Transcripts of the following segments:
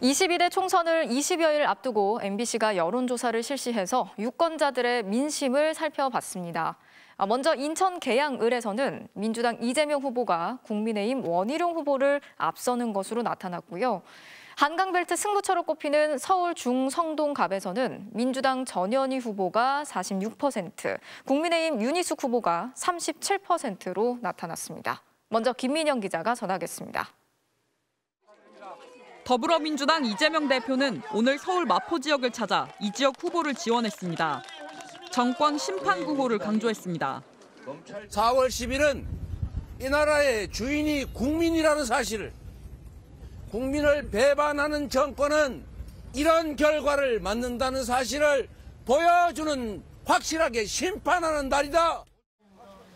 22대 총선을 20여일 앞두고 MBC가 여론조사를 실시해서 유권자들의 민심을 살펴봤습니다. 먼저 인천 계양을에서는 민주당 이재명 후보가 국민의힘 원희룡 후보를 앞서는 것으로 나타났고요. 한강벨트 승부처로 꼽히는 서울 중성동갑에서는 민주당 전현희 후보가 46%, 국민의힘 윤희숙 후보가 37%로 나타났습니다. 먼저 김민영 기자가 전하겠습니다. 더불어민주당 이재명 대표는 오늘 서울 마포 지역을 찾아 이 지역 후보를 지원했습니다. 정권 심판 구호를 강조했습니다. 4월 10일은 이 나라의 주인이 국민이라는 사실을, 국민을 배반하는 정권은 이런 결과를 맞는다는 사실을 보여주는, 확실하게 심판하는 날이다.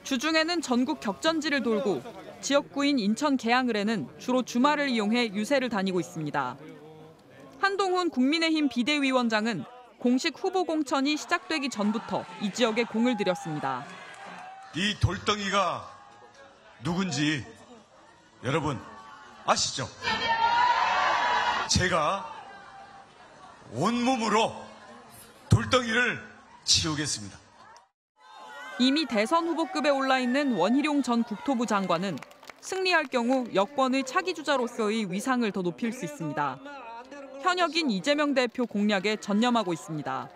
주중에는 전국 격전지를 돌고 지역구인 인천 계양을에는 주로 주말을 이용해 유세를 다니고 있습니다. 한동훈 국민의힘 비대위원장은 공식 후보 공천이 시작되기 전부터 이 지역에 공을 들였습니다. 이 돌덩이가 누군지 여러분 아시죠? 제가 온몸으로 돌덩이를 치우겠습니다. 이미 대선 후보급에 올라 있는 원희룡 전 국토부 장관은 승리할 경우 여권의 차기 주자로서의 위상을 더 높일 수 있습니다. 현역인 이재명 대표 공략에 전념하고 있습니다.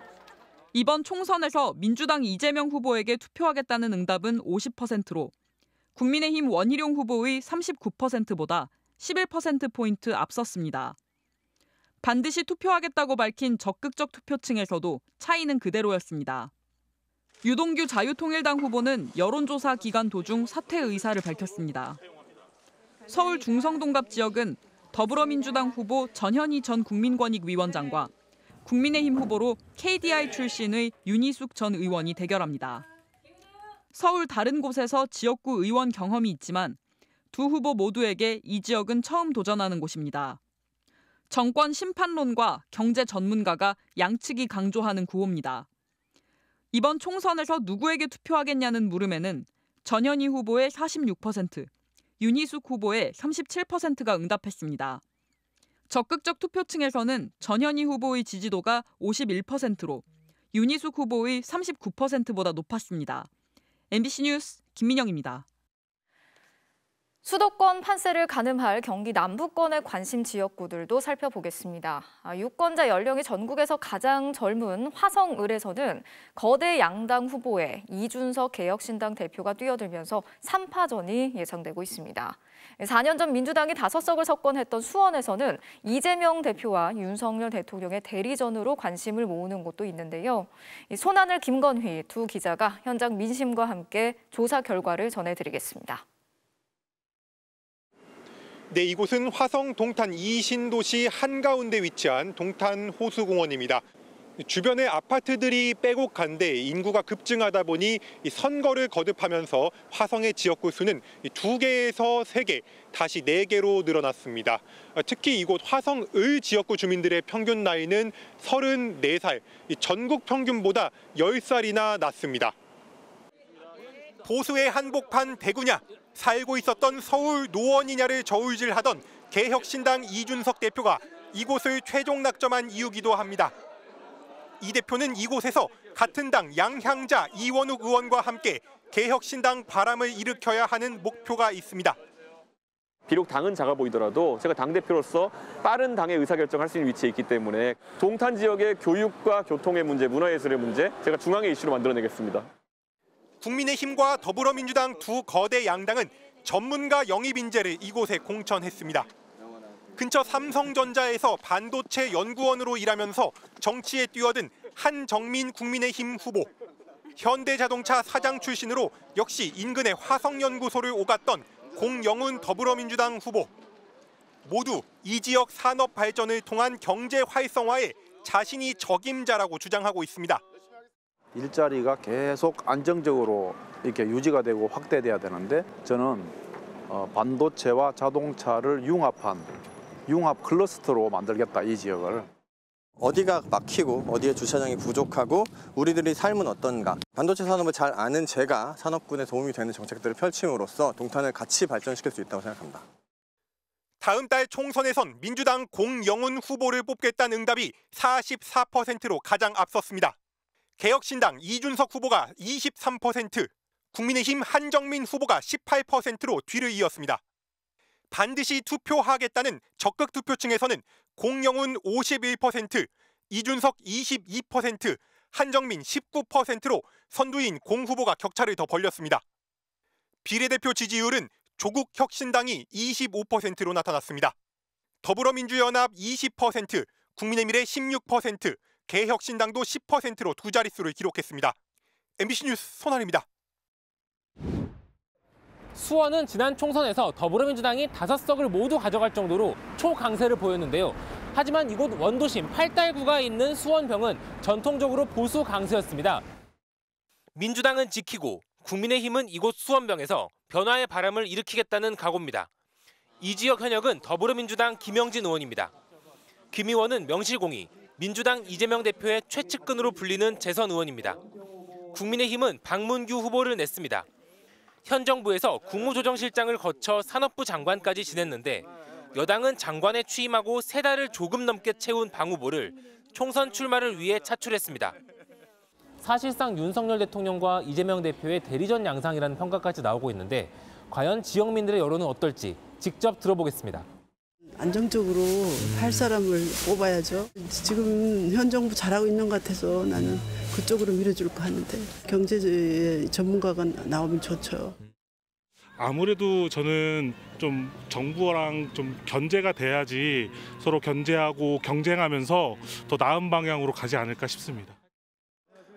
이번 총선에서 민주당 이재명 후보에게 투표하겠다는 응답은 50%로 국민의힘 원희룡 후보의 39%보다 11%포인트 앞섰습니다. 반드시 투표하겠다고 밝힌 적극적 투표층에서도 차이는 그대로였습니다. 유동규 자유통일당 후보는 여론조사 기간 도중 사퇴 의사를 밝혔습니다. 서울 중성동갑 지역은 더불어민주당 후보 전현희 전 국민권익위원장과 국민의힘 후보로 KDI 출신의 윤희숙 전 의원이 대결합니다. 서울 다른 곳에서 지역구 의원 경험이 있지만 두 후보 모두에게 이 지역은 처음 도전하는 곳입니다. 정권 심판론과 경제 전문가가 양측이 강조하는 구호입니다. 이번 총선에서 누구에게 투표하겠냐는 물음에는 전현희 후보의 46%, 윤희숙 후보의 37%가 응답했습니다. 적극적 투표층에서는 전현희 후보의 지지도가 51%로 윤희숙 후보의 39%보다 높았습니다. MBC 뉴스 김민영입니다. 수도권 판세를 가늠할 경기 남부권의 관심 지역구들도 살펴보겠습니다. 유권자 연령이 전국에서 가장 젊은 화성을에서는 거대 양당 후보에 이준석 개혁신당 대표가 뛰어들면서 3파전이 예상되고 있습니다. 4년 전 민주당이 5석을 석권했던 수원에서는 이재명 대표와 윤석열 대통령의 대리전으로 관심을 모으는 곳도 있는데요. 손하늘, 김건휘 두 기자가 현장 민심과 함께 조사 결과를 전해드리겠습니다. 네, 이곳은 화성 동탄 이신도시 한가운데 위치한 동탄 호수공원입니다. 주변의 아파트들이 빼곡한데 인구가 급증하다 보니 선거를 거듭하면서 화성의 지역구 수는 2개에서 3개, 다시 4개로 늘어났습니다. 특히 이곳 화성을 지역구 주민들의 평균 나이는 34살, 전국 평균보다 10살이나 낮습니다. 보수의 한복판 대구냐, 살고 있었던 서울 노원이냐를 저울질하던 개혁신당 이준석 대표가 이곳을 최종 낙점한 이유기도 합니다. 이 대표는 이곳에서 같은 당 양향자 이원욱 의원과 함께 개혁신당 바람을 일으켜야 하는 목표가 있습니다. 비록 당은 작아 보이더라도 제가 당대표로서 빠른 당의 의사결정을 할 수 있는 위치에 있기 때문에 동탄 지역의 교육과 교통의 문제, 문화예술의 문제 제가 중앙의 이슈로 만들어내겠습니다. 국민의힘과 더불어민주당 두 거대 양당은 전문가 영입 인재를 이곳에 공천했습니다. 근처 삼성전자에서 반도체 연구원으로 일하면서 정치에 뛰어든 한정민 국민의힘 후보, 현대자동차 사장 출신으로 역시 인근의 화성연구소를 오갔던 공영훈 더불어민주당 후보, 모두 이 지역 산업 발전을 통한 경제 활성화에 자신이 적임자라고 주장하고 있습니다. 일자리가 계속 안정적으로 이렇게 유지가 되고 확대돼야 되는데 저는 반도체와 자동차를 융합한 융합 클러스터로 만들겠다, 이 지역을. 어디가 막히고 어디에 주차장이 부족하고 우리들의 삶은 어떤가. 반도체 산업을 잘 아는 제가 산업군에 도움이 되는 정책들을 펼침으로써 동탄을 같이 발전시킬 수 있다고 생각합니다. 다음 달 총선에선 민주당 공영훈 후보를 뽑겠다는 응답이 44%로 가장 앞섰습니다. 개혁신당 이준석 후보가 23%, 국민의힘 한정민 후보가 18%로 뒤를 이었습니다. 반드시 투표하겠다는 적극 투표층에서는 공영훈 51%, 이준석 22%, 한정민 19%로 선두인 공 후보가 격차를 더 벌렸습니다. 비례대표 지지율은 조국 혁신당이 25%로 나타났습니다. 더불어민주연합 20%, 국민의미래 16%, 개혁신당도 10%로 두 자릿수를 기록했습니다. MBC 뉴스 손환입니다. 수원은 지난 총선에서 더불어민주당이 5석을 모두 가져갈 정도로 초강세를 보였는데요. 하지만 이곳 원도심 8달구가 있는 수원병은 전통적으로 보수 강세였습니다. 민주당은 지키고 국민의힘은 이곳 수원병에서 변화의 바람을 일으키겠다는 각오입니다. 이 지역 현역은 더불어민주당 김영진 의원입니다. 김 의원은 명실공히 민주당 이재명 대표의 최측근으로 불리는 재선 의원입니다. 국민의힘은 박문규 후보를 냈습니다. 현 정부에서 국무조정실장을 거쳐 산업부 장관까지 지냈는데 여당은 장관에 취임하고 3달을 조금 넘게 채운 방 후보를 총선 출마를 위해 차출했습니다. 사실상 윤석열 대통령과 이재명 대표의 대리전 양상이라는 평가까지 나오고 있는데 과연 지역민들의 여론은 어떨지 직접 들어보겠습니다. 안정적으로 할 사람을 뽑아야죠. 지금 현 정부 잘하고 있는 것 같아서 나는 그쪽으로 밀어줄까 하는데 경제 전문가가 나오면 좋죠. 아무래도 저는 좀 정부랑 좀 견제가 돼야지 서로 견제하고 경쟁하면서 더 나은 방향으로 가지 않을까 싶습니다.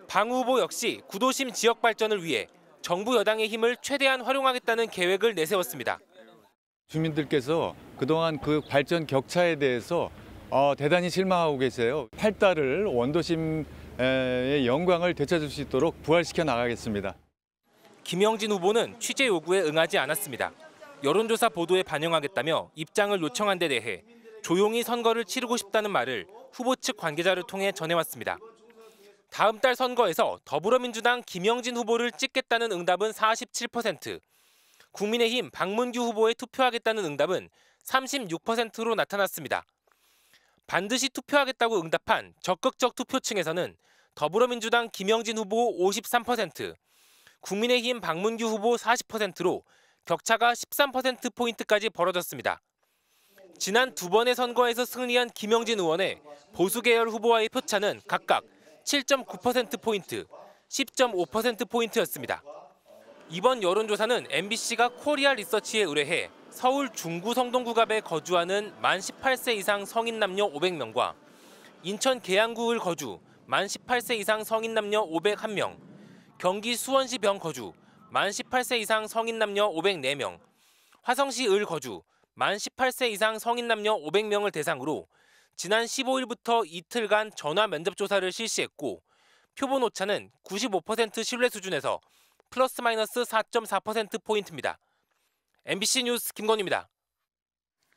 방 후보 역시 구도심 지역 발전을 위해 정부 여당의 힘을 최대한 활용하겠다는 계획을 내세웠습니다. 주민들께서 그동안 그 발전 격차에 대해서 대단히 실망하고 계세요. 8달을 원도심의 영광을 되찾을 수 있도록 부활시켜 나가겠습니다. 김영진 후보는 취재 요구에 응하지 않았습니다. 여론조사 보도에 반영하겠다며 입장을 요청한 데 대해 조용히 선거를 치르고 싶다는 말을 후보 측 관계자를 통해 전해왔습니다. 다음 달 선거에서 더불어민주당 김영진 후보를 찍겠다는 응답은 47%, 국민의힘 박문규 후보에 투표하겠다는 응답은 36%로 나타났습니다. 반드시 투표하겠다고 응답한 적극적 투표층에서는 더불어민주당 김영진 후보 53%, 국민의힘 박문규 후보 40%로 격차가 13%포인트까지 벌어졌습니다. 지난 2번의 선거에서 승리한 김영진 의원의 보수 계열 후보와의 표차는 각각 7.9%포인트, 10.5%포인트였습니다. 이번 여론조사는 MBC가 코리아 리서치에 의뢰해 서울 중구 성동구갑에 거주하는 만 18세 이상 성인 남녀 500명과 인천 계양구을 거주 만 18세 이상 성인 남녀 501명, 경기 수원시 병 거주 만 18세 이상 성인 남녀 504명, 화성시 을 거주 만 18세 이상 성인 남녀 500명을 대상으로 지난 15일부터 이틀간 전화 면접 조사를 실시했고 표본 오차는 95% 신뢰 수준에서 플러스 마이너스 4.4%포인트입니다. MBC 뉴스 김건희입니다.